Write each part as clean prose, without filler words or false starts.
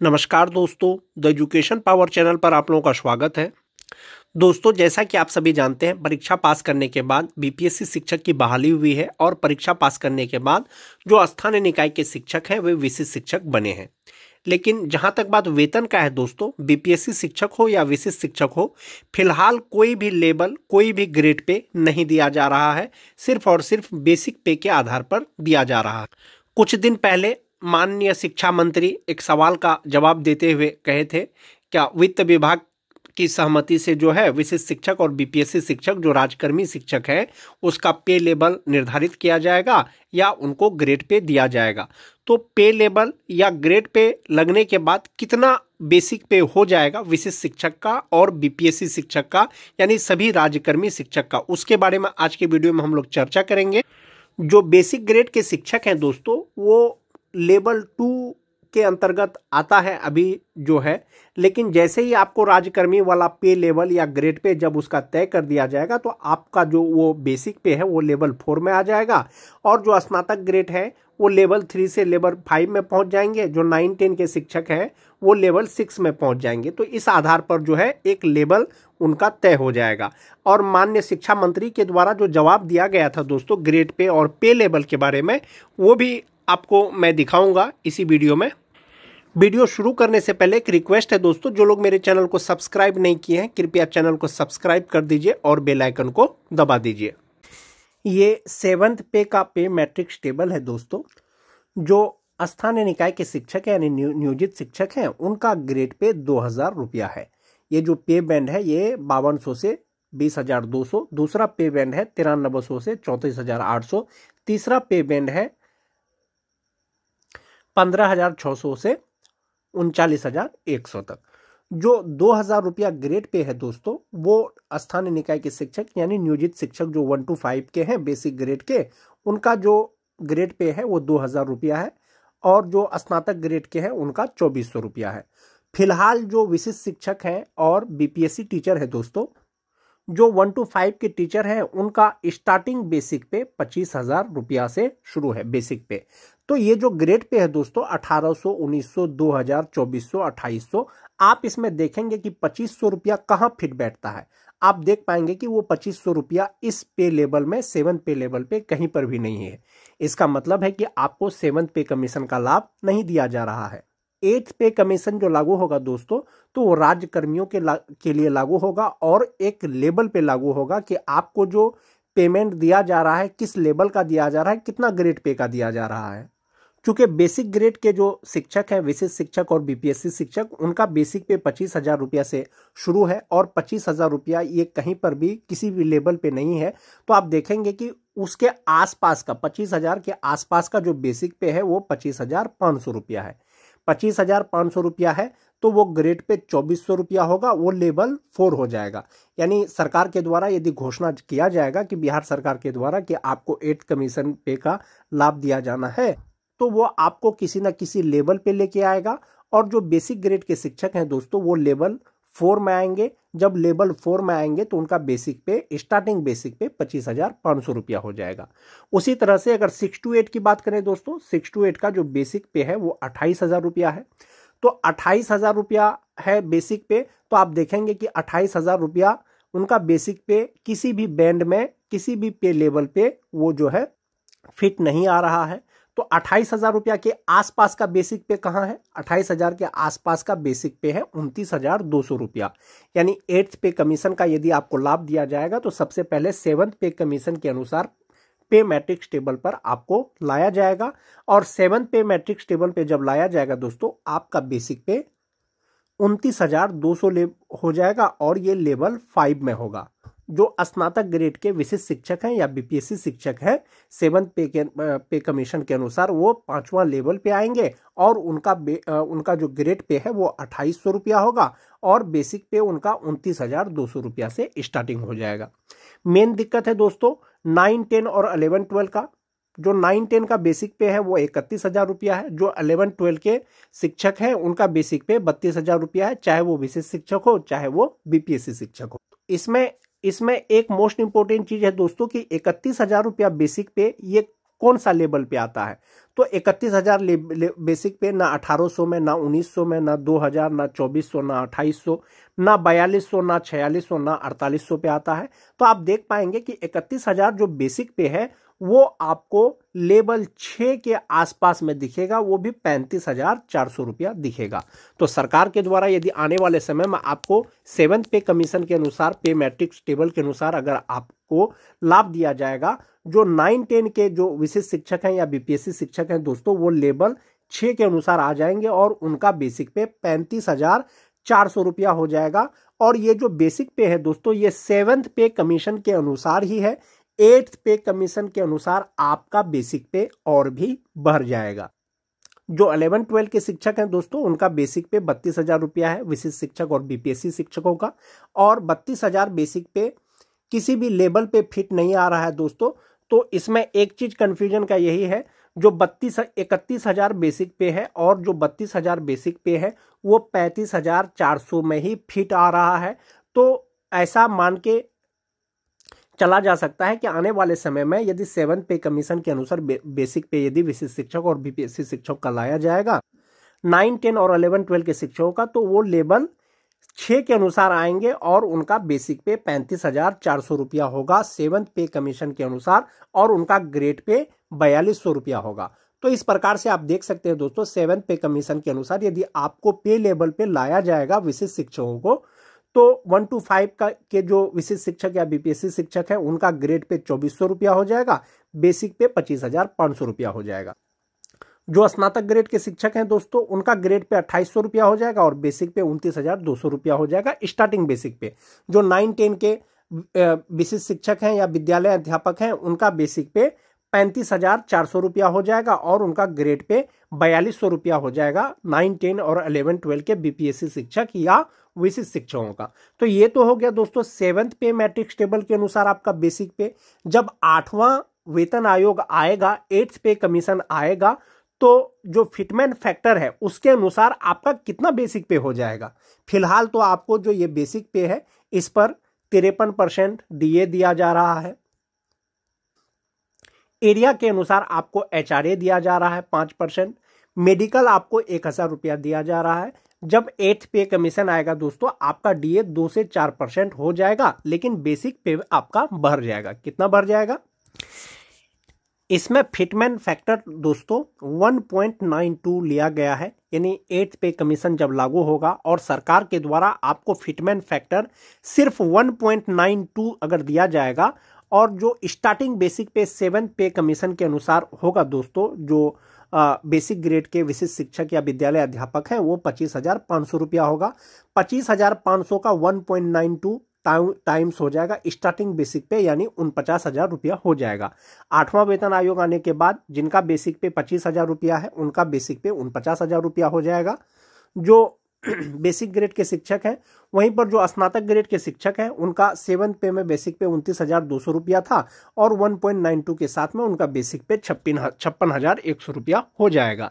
नमस्कार दोस्तों, the education power channel पर आप लोगों का स्वागत है। दोस्तों, जैसा कि आप सभी जानते हैं, परीक्षा पास करने के बाद बीपीएससी शिक्षक की बहाली हुई है और परीक्षा पास करने के बाद जो स्थानीय निकाय के शिक्षक हैं वे विशिष्ट शिक्षक बने हैं। लेकिन जहां तक बात वेतन का है दोस्तों, बीपीएससी शिक्षक हो या विशिष्ट शिक्षक हो, फिलहाल कोई भी लेबल, कोई भी ग्रेड पे नहीं दिया जा रहा है। सिर्फ और सिर्फ बेसिक पे के आधार पर दिया जा रहा है। कुछ दिन पहले माननीय शिक्षा मंत्री एक सवाल का जवाब देते हुए कहे थे, क्या वित्त विभाग की सहमति से जो है विशिष्ट शिक्षक और बीपीएससी शिक्षक जो राजकर्मी शिक्षक है उसका पे लेवल निर्धारित किया जाएगा या उनको ग्रेड पे दिया जाएगा। तो पे लेवल या ग्रेड पे लगने के बाद कितना बेसिक पे हो जाएगा विशिष्ट शिक्षक का और बीपीएससी शिक्षक का, यानी सभी राजकर्मी शिक्षक का, उसके बारे में आज के वीडियो में हम लोग चर्चा करेंगे। जो बेसिक ग्रेड के शिक्षक हैं दोस्तों, वो लेवल 2 के अंतर्गत आता है अभी जो है, लेकिन जैसे ही आपको राजकर्मी वाला पे लेवल या ग्रेड पे जब उसका तय कर दिया जाएगा तो आपका जो वो बेसिक पे है वो लेवल 4 में आ जाएगा और जो स्नातक ग्रेड है वो लेवल 3 से लेवल 5 में पहुंच जाएंगे। जो 9-10 के शिक्षक हैं वो लेवल 6 में पहुंच जाएंगे। तो इस आधार पर जो है एक लेवल उनका तय हो जाएगा। और माननीय शिक्षा मंत्री के द्वारा जो जवाब दिया गया था दोस्तों ग्रेड पे और पे लेवल के बारे में, वो भी आपको मैं दिखाऊंगा इसी वीडियो में। वीडियो शुरू करने से पहले एक रिक्वेस्ट है दोस्तों, जो लोग मेरे चैनल को सब्सक्राइब नहीं किए हैं कृपया चैनल को सब्सक्राइब कर दीजिए और बेल आइकन को दबा दीजिए। ये 7th पे का पे मैट्रिक्स टेबल है दोस्तों। जो स्थानीय निकाय के शिक्षक है यानी नियोजित शिक्षक हैं उनका ग्रेड पे 2000 रुपया है। ये जो पे बैंड है ये 5200 से 20,200, दूसरा पे बैंड है 9300 से 34,800, तीसरा पे बैंड है 15,600 से 39,100 तक। जो 2000 रुपया ग्रेड पे है दोस्तों, वो स्थानीय निकाय के शिक्षक यानी नियोजित शिक्षक जो 1 to 5 के हैं बेसिक ग्रेड के, उनका जो ग्रेड पे है वो 2000 रुपया है और जो स्नातक ग्रेड के हैं उनका 2400 रुपया है। फिलहाल जो विशिष्ट शिक्षक हैं और बीपीएससी टीचर है दोस्तों, जो 1 to 5 के टीचर हैं उनका स्टार्टिंग बेसिक पे 25,000 रुपया से शुरू है बेसिक पे। तो ये जो ग्रेड पे है दोस्तों 1800, 1900, 2000, 2400, 2800, आप इसमें देखेंगे कि 2500 रुपया कहाँ फिट बैठता है। आप देख पाएंगे कि वो 2500 रुपया इस पे लेवल में 7th पे लेवल पे कहीं पर भी नहीं है। इसका मतलब है कि आपको 7th पे कमीशन का लाभ नहीं दिया जा रहा है। 8th पे कमीशन जो लागू होगा दोस्तों, तो वो राज्य कर्मियों के लिए लागू होगा और एक लेवल पे लागू होगा कि आपको जो पेमेंट दिया जा रहा है किस लेवल का दिया जा रहा है, कितना ग्रेड पे का दिया जा रहा है। चूंकि बेसिक ग्रेड के जो शिक्षक हैं विशिष्ट शिक्षक और बीपीएससी शिक्षक, उनका बेसिक पे 25,000 रुपया से शुरू है और 25,000 रुपया ये कहीं पर भी किसी भी लेवल पे नहीं है। तो आप देखेंगे कि उसके आसपास का 25,000 के आसपास का जो बेसिक पे है वो 25,500 रुपया है। 25,500 रुपया है तो वो ग्रेड पे 2400 रुपया होगा, वो लेवल 4 हो जाएगा। यानी सरकार के द्वारा यदि घोषणा किया जाएगा कि बिहार सरकार के द्वारा कि आपको 8th कमीशन पे का लाभ दिया जाना है, तो वो आपको किसी न किसी लेवल पे लेके आएगा। और जो बेसिक ग्रेड के शिक्षक हैं दोस्तों वो लेवल 4 में आएंगे। जब लेवल 4 में आएंगे तो उनका बेसिक पे, स्टार्टिंग बेसिक पे 25,500 रुपया हो जाएगा। उसी तरह से अगर 6 to 8 की बात करें दोस्तों, 6 to 8 का जो बेसिक पे है वो 28,000 रुपया है। तो 28,000 रुपया है बेसिक पे। तो आप देखेंगे कि 28,000 रुपया उनका बेसिक पे किसी भी बैंड में, किसी भी पे लेवल पे वो जो है फिट नहीं आ रहा है। तो 28,000 रुपया के आसपास का बेसिक पे कहाँ है? 28,000 के आसपास का बेसिक पे है 29,200 रुपया। यानी 8th पे कमीशन का यदि आपको लाभ दिया जाएगा तो सबसे पहले 7th पे कमीशन के अनुसार पे मैट्रिक्स टेबल पर आपको लाया जाएगा। और 7th पे मैट्रिक्स टेबल पे जब लाया जाएगा दोस्तों, आपका बेसिक पे 29,200 हो जाएगा और ये लेवल 5 में होगा। जो स्नातक ग्रेड के विशिष्ट शिक्षक हैं या बीपीएससी शिक्षक हैं 7th पे कमीशन के अनुसार वो 5वां लेवल पे आएंगे और उनका जो ग्रेड पे है वो 2800 रुपया होगा और बेसिक पे उनका 29,200 रुपया से स्टार्टिंग हो जाएगा। मेन दिक्कत है दोस्तों 9, 10 और 11, 12 का। जो 9, 10 का बेसिक पे है वो 31,000 रुपया है। जो 11, 12 के शिक्षक हैं उनका बेसिक पे 32,000 रुपया है, चाहे वो विशिष्ट शिक्षक हो चाहे वो बीपीएससी शिक्षक हो। इसमें एक मोस्ट इंपोर्टेंट चीज है दोस्तों कि 31,000 रुपया बेसिक पे ये कौन सा लेवल पे आता है? तो 31,000 बेसिक पे ना 1800 में, ना 1900 में, ना 2000, ना 2400, ना 2800, ना 4200, ना 4600, ना 4800 पे आता है। तो आप देख पाएंगे कि 31,000 जो बेसिक पे है वो आपको लेवल 6 के आसपास में दिखेगा, वो भी 35,400 रुपया दिखेगा। तो सरकार के द्वारा यदि आने वाले समय में आपको 7th पे कमीशन के अनुसार, पे मैट्रिक्स टेबल के अनुसार अगर आपको लाभ दिया जाएगा, जो 9-10 के जो विशिष्ट शिक्षक हैं या बीपीएससी शिक्षक हैं दोस्तों, वो लेवल 6 के अनुसार आ जाएंगे और उनका बेसिक पे 35,400 रुपया हो जाएगा। और ये जो बेसिक पे है दोस्तों, ये 7th पे कमीशन के अनुसार ही है। 8th पे कमीशन के अनुसार आपका बेसिक पे और भी बढ़ जाएगा। जो 11-12 के शिक्षक हैं दोस्तों, उनका बेसिक पे 32,000 रुपया है, विशिष्ट शिक्षक और बीपीएससी शिक्षकों का। और 32,000 बेसिक पे किसी भी लेवल पे फिट नहीं आ रहा है दोस्तों। तो इसमें एक चीज कंफ्यूजन का यही है, जो 31,000 बेसिक पे है और जो 32,000 बेसिक पे है वो 35,400 में ही फिट आ रहा है। तो ऐसा मान के चला जा सकता है कि आने वाले समय में यदि 7th पे कमीशन के अनुसार बेसिक पे यदि विशिष्ट शिक्षक और बीपीएससी शिक्षक का लाया जाएगा, 9-10 और 11-12 के शिक्षकों का, तो वो लेवल 6 के अनुसार आएंगे और उनका बेसिक पे 35,400 रुपया होगा 7th पे कमीशन के अनुसार, और उनका ग्रेड पे 4200 रुपया होगा। तो इस प्रकार से आप देख सकते हैं दोस्तों, 7th पे कमीशन के अनुसार यदि आपको पे लेवल पे लाया जाएगा विशिष्ट शिक्षकों को, तो 1 to 5 का के जो विशिष्ट शिक्षक या बीपीएससी शिक्षक है उनका ग्रेड पे 2400 रुपया हो जाएगा, बेसिक पे 25,500 रुपया हो जाएगा। जो स्नातक ग्रेड के शिक्षक हैं दोस्तों, उनका ग्रेड पे 2800 रुपया हो जाएगा और बेसिक पे 29,200 रुपया हो जाएगा स्टार्टिंग बेसिक पे। जो 9-10 के विशिष्ट शिक्षक हैं या विद्यालय अध्यापक हैं, उनका बेसिक पे 35,400 रुपया हो जाएगा और उनका ग्रेड पे 4200 रुपया हो जाएगा 9-10 और 11-12 के बीपीएससी शिक्षक या विशिष्ट शिक्षकों का। तो ये तो हो गया दोस्तों 7th पे मैट्रिक्स टेबल के अनुसार आपका बेसिक पे। जब 8वां वेतन आयोग आएगा, 8th पे कमीशन आएगा, तो जो फिटमेंट फैक्टर है उसके अनुसार आपका कितना बेसिक पे हो जाएगा। फिलहाल तो आपको जो ये बेसिक पे है इस पर 53% डीए दिया जा रहा है। एरिया के अनुसार आपको एचआरए दिया जा रहा है 5%। मेडिकल आपको 1,000 रुपया दिया जा रहा है। जब 8th पे कमीशन आएगा दोस्तों, आपका डीए 2 से 4% हो जाएगा, लेकिन बेसिक पे आपका बढ़ जाएगा। कितना बढ़ जाएगा? इसमें फिटमेंट फैक्टर दोस्तों 1.92 लिया गया है, यानी 8th पे कमीशन जब लागू होगा और सरकार के द्वारा आपको फिटमेंट फैक्टर सिर्फ 1.92 अगर दिया जाएगा, और जो स्टार्टिंग बेसिक पे 7th पे कमीशन के अनुसार होगा दोस्तों, जो बेसिक ग्रेड के विशिष्ट शिक्षक या विद्यालय अध्यापक हैं, वो 25,500 रुपया होगा। 25,500 का 1.92 टाइम्स हो जाएगा स्टार्टिंग बेसिक पे, यानी 49,000 रुपया हो जाएगा। 8वां वेतन आयोग आने के बाद जिनका बेसिक पे 25,000 रुपया है, उनका बेसिक पे 49,000 रुपया हो जाएगा। जो बेसिक ग्रेड के शिक्षक हैं, वहीं पर जो स्नातक ग्रेड के शिक्षक हैं, उनका 7th पे में बेसिक पे 29,200 रुपया था और 1.92 के साथ में उनका बेसिक पे 56,100 रुपया हो जाएगा।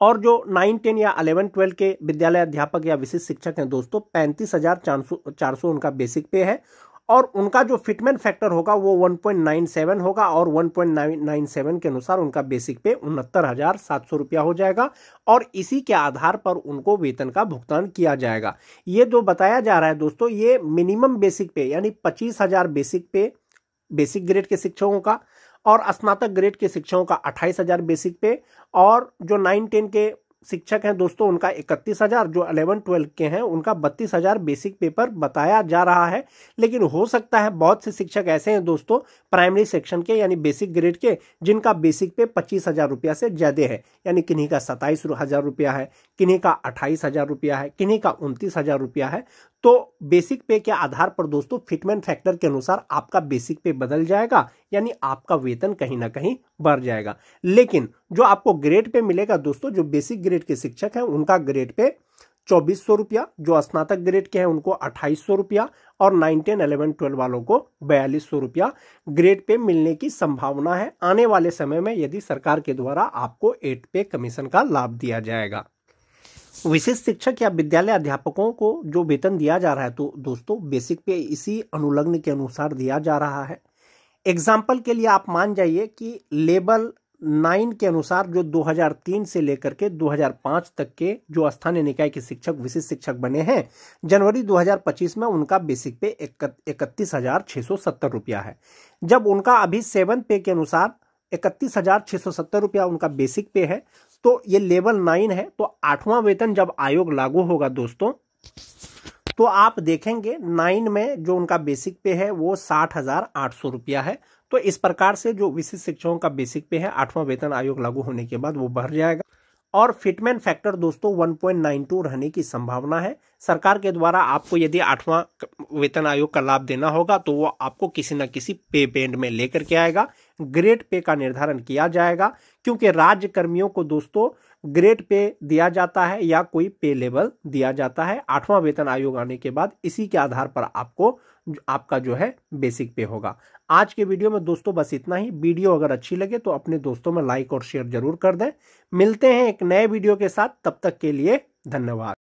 और जो 9-10 या 11-12 के विद्यालय अध्यापक या विशिष्ट शिक्षक हैं दोस्तों, 35,400 उनका बेसिक पे है और उनका जो फिटमेंट फैक्टर होगा वो 1.97 होगा और 1.97 के अनुसार उनका बेसिक पे 69,700 रुपया हो जाएगा और इसी के आधार पर उनको वेतन का भुगतान किया जाएगा। ये जो बताया जा रहा है दोस्तों, ये मिनिमम बेसिक पे यानी 25,000 बेसिक पे बेसिक ग्रेड के शिक्षकों का, और स्नातक ग्रेड के शिक्षकों का 28,000 बेसिक पे, और जो 9-10 के शिक्षक हैं दोस्तों उनका 31,000, जो 11-12 के हैं उनका 32,000 बेसिक पे पर बताया जा रहा है। लेकिन हो सकता है बहुत से शिक्षक ऐसे हैं दोस्तों प्राइमरी सेक्शन के यानी बेसिक ग्रेड के, जिनका बेसिक पे 25,000 रुपया से ज्यादा है, यानी किन्हीं का 27,000 रुपया है, किन्हीं का 28,000 रुपया है, किन्हीं का 29,000 रुपया है। तो बेसिक पे के आधार पर दोस्तों फिटमेंट फैक्टर के अनुसार आपका बेसिक पे बदल जाएगा, यानी आपका वेतन कहीं ना कहीं बढ़ जाएगा। लेकिन जो आपको ग्रेड पे मिलेगा दोस्तों, जो बेसिक ग्रेड के शिक्षक हैं उनका ग्रेड पे 2,400 रुपया, जो स्नातक ग्रेड के हैं उनको 2,800 रुपया और 9-10, 11-12 वालों को 4,200 रुपया ग्रेड पे मिलने की संभावना है आने वाले समय में, यदि सरकार के द्वारा आपको 8 पे कमीशन का लाभ दिया जाएगा। विशिष्ट शिक्षक या विद्यालय अध्यापकों को जो वेतन दिया जा रहा है तो दोस्तों बेसिक पे इसी अनुलग्न के अनुसार दिया जा रहा है। एग्जाम्पल के लिए आप मान जाइए कि लेवल 9 के अनुसार जो 2003 से लेकर के 2005 तक के जो स्थानीय निकाय के शिक्षक विशिष्ट शिक्षक बने हैं, जनवरी 2025 में उनका बेसिक पे 31,670 रुपया है। जब उनका अभी 7 पे के अनुसार 31,670 रुपया उनका बेसिक पे है, तो ये लेवल 9 है। तो 8वां वेतन जब आयोग लागू होगा दोस्तों, तो आप देखेंगे 9 में जो उनका बेसिक पे है वो 60,800 रुपया है। तो इस प्रकार से जो विशिष्ट शिक्षकों का बेसिक पे है 8वां वेतन आयोग लागू होने के बाद वो बढ़ जाएगा। और फिटमेंट फैक्टर दोस्तों 1.92 रहने की संभावना है। सरकार के द्वारा आपको यदि 8वां वेतन आयोग का लाभ देना होगा तो वो आपको किसी न किसी पे बैंड में लेकर के आएगा। ग्रेड पे का निर्धारण किया जाएगा, क्योंकि राज्य कर्मियों को दोस्तों ग्रेड पे दिया जाता है या कोई पे लेवल दिया जाता है। 8वां वेतन आयोग आने के बाद इसी के आधार पर आपको आपका जो है बेसिक पे होगा। आज के वीडियो में दोस्तों बस इतना ही। वीडियो अगर अच्छी लगे तो अपने दोस्तों में लाइक और शेयर जरूर कर दें। मिलते हैं एक नए वीडियो के साथ, तब तक के लिए धन्यवाद।